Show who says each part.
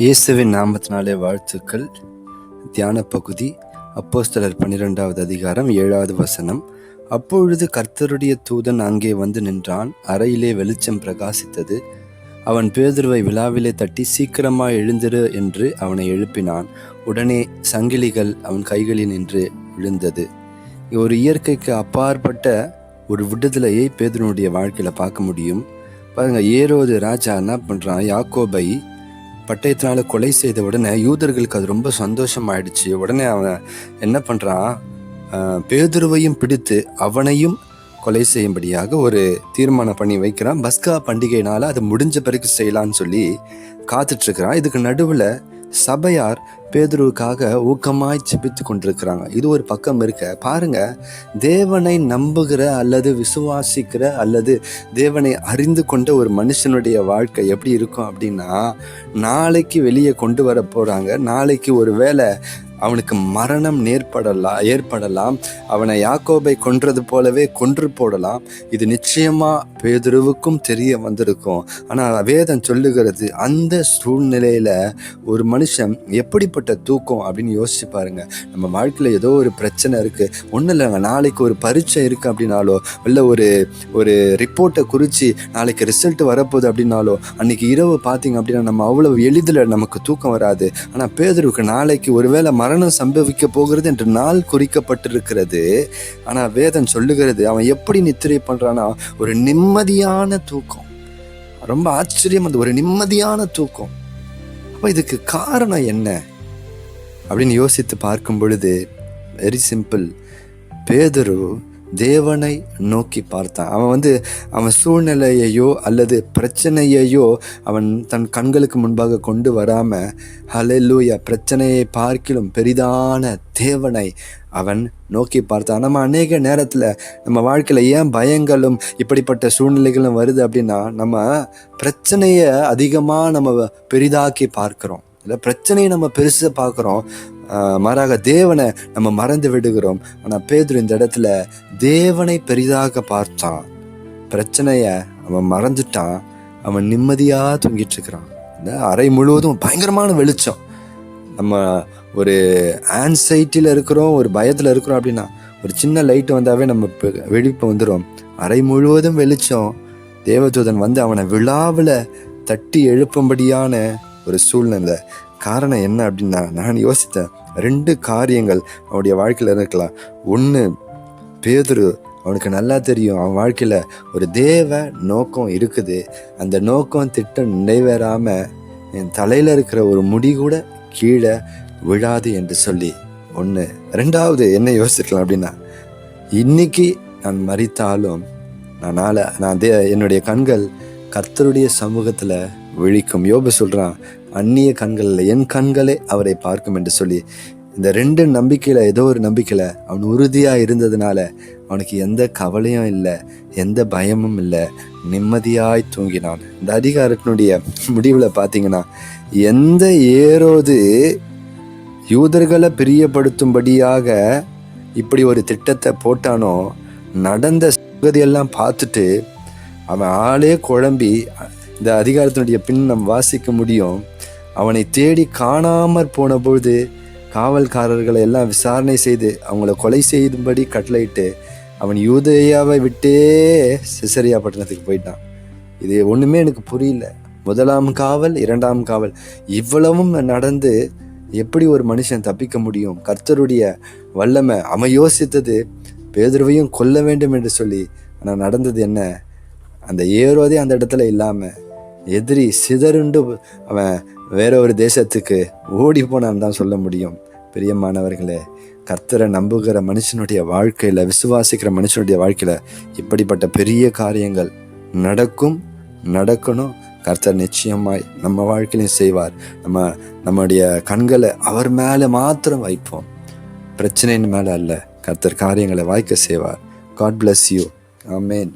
Speaker 1: இயேசுவின் நாமத்தினாலே வாழ்த்துக்கள். தியான பகுதி அப்போஸ்தலர் 12வது அதிகாரம் 7வது வசனம். அப்பொழுது கர்த்தருடைய தூதன் அங்கே வந்து நின்றான். அறையிலே வெளிச்சம் பிரகாசித்தது. அவன் பேதுருவை விலாவிலே தட்டி, சீக்கிரமாய் எழுந்திரு என்று அவனை எழுப்பினான். உடனே சங்கிலிகள் அவன் கைகளில் நின்று விழுந்தது. ஒரு இயற்கைக்கு அப்பாற்பட்ட ஒரு விடுதலையை பேதுருனுடைய வாழ்க்கையில பார்க்க முடியும். பாருங்க, ஏரோது ராஜா என்ன பண்றான், யாக்கோபை பட்டயத்தினால கொலை செய்த உடனே யூதர்களுக்கு அது ரொம்ப சந்தோஷம் ஆயிடுச்சு. உடனே அவன் என்ன பண்றான், பேதுருவையும் பிடித்து அவனையும் கொலை செய்யும்படியாக ஒரு தீர்மானம் பண்ணி வைக்கிறான். பஸ்கா பண்டிகைனால அது முடிஞ்ச பிறகு செய்யலான்னு சொல்லி காத்துட்டு இருக்கிறான். இதுக்கு நடுவில் சபையார் பேதுருவுக்காக ஊக்கமாய் ஜெபித்து கொண்டிருக்கிறாங்க. இது ஒரு பக்கம் இருக்க பாருங்க, தேவனை நம்புகிற அல்லது விசுவாசிக்கிற அல்லது தேவனை அறிந்து கொண்ட ஒரு மனுஷனுடைய வாழ்க்கை எப்படி இருக்கும் அப்படின்னா, நாளைக்கு வெளியே கொண்டு வர போறாங்க. நாளைக்கு ஒரு வேளை அவனுக்கு மரணம் ஏற்படலாம். அவனை யாக்கோபை கொன்றது போலவே கொன்று போடலாம். இது நிச்சயமா பேதுருவுக்கும் தெரிய வந்திருக்கும். ஆனால் வேதம் சொல்லுகிறது, அந்த சூழ்நிலையில ஒரு மனுஷன் எப்படிப்பட்ட தூக்கம் அப்படின்னு யோசிச்சு பாருங்க. நம்ம வாழ்க்கையில ஏதோ ஒரு பிரச்சனை இருக்கு, ஒன்றும் இல்லைங்க, நாளைக்கு ஒரு பரீட்சை இருக்கு அப்படின்னாலோ, இல்லை ஒரு ரிப்போர்ட்டை குறித்து நாளைக்கு ரிசல்ட் வரப்போகுது அப்படின்னாலோ, அன்னைக்கு இரவு பார்த்தீங்க அப்படின்னா நம்ம அவ்வளவு எளிதில் நமக்கு தூக்கம் வராது. ஆனால் பேதுருவுக்கு நாளைக்கு ஒருவேளை மரணம் சம்பவிக்க போகிறது என்று நாள் குறிக்கப்பட்டிருக்கிறது. ஆனா வேதம் சொல்லுகிறது, அவன் எப்படி நித்திரை பண்றானா, ஒரு நிம்மதியான தூக்கம். ரொம்ப ஆச்சரியம், அந்த ஒரு நிம்மதியான தூக்கம். அப்ப இதுக்கு காரணம் என்ன அப்படின்னு யோசித்து பார்க்கும் பொழுது வெரி சிம்பிள். பேதுரு தேவனை நோக்கி பார்த்தான். அவன் சூழ்நிலையையோ அல்லது பிரச்சனையையோ அவன் தன் கண்களுக்கு முன்பாக கொண்டு வராம, ஹல்லேலூயா, பிரச்சனையை பார்க்கிலும் பெரிதான தேவனை அவன் நோக்கி பார்த்தான். நம்ம அநேக நேரத்தில் நம்ம வாழ்க்கையில் ஏன் பயங்களும் இப்படிப்பட்ட சூழ்நிலைகளும் வருது அப்படின்னா, நம்ம பிரச்சனையை அதிகமாக நம்ம பெரிதாக்கி பார்க்கிறோம், இல்லை பிரச்சனையை நம்ம பெருசாக பார்க்குறோம். மாறாக தேவனை நம்ம மறந்து விடுகிறோம். ஆனால் பேதுரு இந்த இடத்துல தேவனை பெரிதாக பார்த்தான். பிரச்சனைய அவன் மறந்துட்டான். அவன் நிம்மதியாக தூங்கிட்டு இருக்கிறான். இந்த அறை முழுவதும் பயங்கரமான வெளிச்சம். நம்ம ஒரு ஆன்சைட்டியில் இருக்கிறோம், ஒரு பயத்தில் இருக்கிறோம் அப்படின்னா, ஒரு சின்ன லைட் வந்தாவே நம்ம வெடிப்பு வந்துடும். அறை முழுவதும் வெளிச்சம். தேவதூதன் வந்து அவனை விழாவில் தட்டி எழுப்பும்படியான ஒரு சூழ்நிலை. காரணம் என்ன அப்படின்னா, நான் யோசித்தேன், 2 காரியங்கள் அவனுடைய வாழ்க்கையில் இருக்கலாம். ஒன்று, பேதுரு அவனுக்கு நல்லா தெரியும் அவன் வாழ்க்கையில் ஒரு தேவ நோக்கம் இருக்குது. அந்த நோக்கம் திட்டம் நிறைவேறாமல் என் தலையில் இருக்கிற ஒரு முடி கூட கீழே விழாது என்று சொல்லி ஒன்று. 2வது என்ன யோசிக்கலாம் அப்படின்னா, இன்னைக்கு நான் மரித்தாலும் நான் என்னுடைய கண்கள் கர்த்தருடைய சமூகத்தில் விழிக்கும். யோபு சொல்கிறான், அந்நிய கண்கள் இல்லை, என் கண்களே அவரை பார்க்கும் என்று சொல்லி. இந்த 2 நம்பிக்கையில் ஏதோ ஒரு நம்பிக்கையில் அவன் உறுதியாக இருந்ததுனால அவனுக்கு எந்த கவலையும் இல்லை, எந்த பயமும் இல்லை, நிம்மதியாய் தூங்கினான். இந்த அதிகாரத்தினுடைய முடிவில் பார்த்தீங்கன்னா, எந்த ஏரோது யூதர்களை பிரியப்படுத்தும்படியாக இப்படி ஒரு திட்டத்தை போட்டானோ, நடந்த சகதியெல்லாம் பார்த்துட்டு அவன் ஆளே குழம்பி, இந்த அதிகாரத்தினுடைய பின் நம் வாசிக்க முடியும், அவனை தேடி காணாமற் போன பொழுது காவல்காரர்களை எல்லாம் விசாரணை செய்து அவங்கள கொலை செய்யும்படி கட்டளையிட்டு அவன் யூதேயாவை விட்டே சிசரியா பட்டணத்துக்கு போயிட்டான். இது ஒன்றுமே எனக்கு புரியல. 1ஆம் காவல், 2ஆம் காவல், இவ்வளவும் நடந்து எப்படி ஒரு மனுஷன் தப்பிக்க முடியும்? கர்த்தருடைய வல்லமை. அவன் யோசித்தது பேதுருவையும் கொல்ல வேண்டும் என்று சொல்லி. ஆனால் நடந்தது என்ன? அந்த ஏரோதே அந்த இடத்துல இல்லாமல் எதிரி சிதறுண்டு அவன் வேற ஒரு தேசத்துக்கு ஓடி போனான்னு தான் சொல்ல முடியும். பிரியமானவர்களே, கர்த்தரை நம்புகிற மனுஷனுடைய வாழ்க்கையில், விசுவாசிக்கிற மனுஷனுடைய வாழ்க்கையில் இப்படிப்பட்ட பெரிய காரியங்கள் நடக்கணும். கர்த்தர் நிச்சயமாய் நம்ம வாழ்க்கையிலையும் செய்வார். நம்முடைய கண்களை அவர் மேலே மாத்திரம் வைப்போம், பிரச்சனையின் மேலே அல்ல. கர்த்தர் காரியங்களை வாய்க்க செய்வார். God bless you. Amen.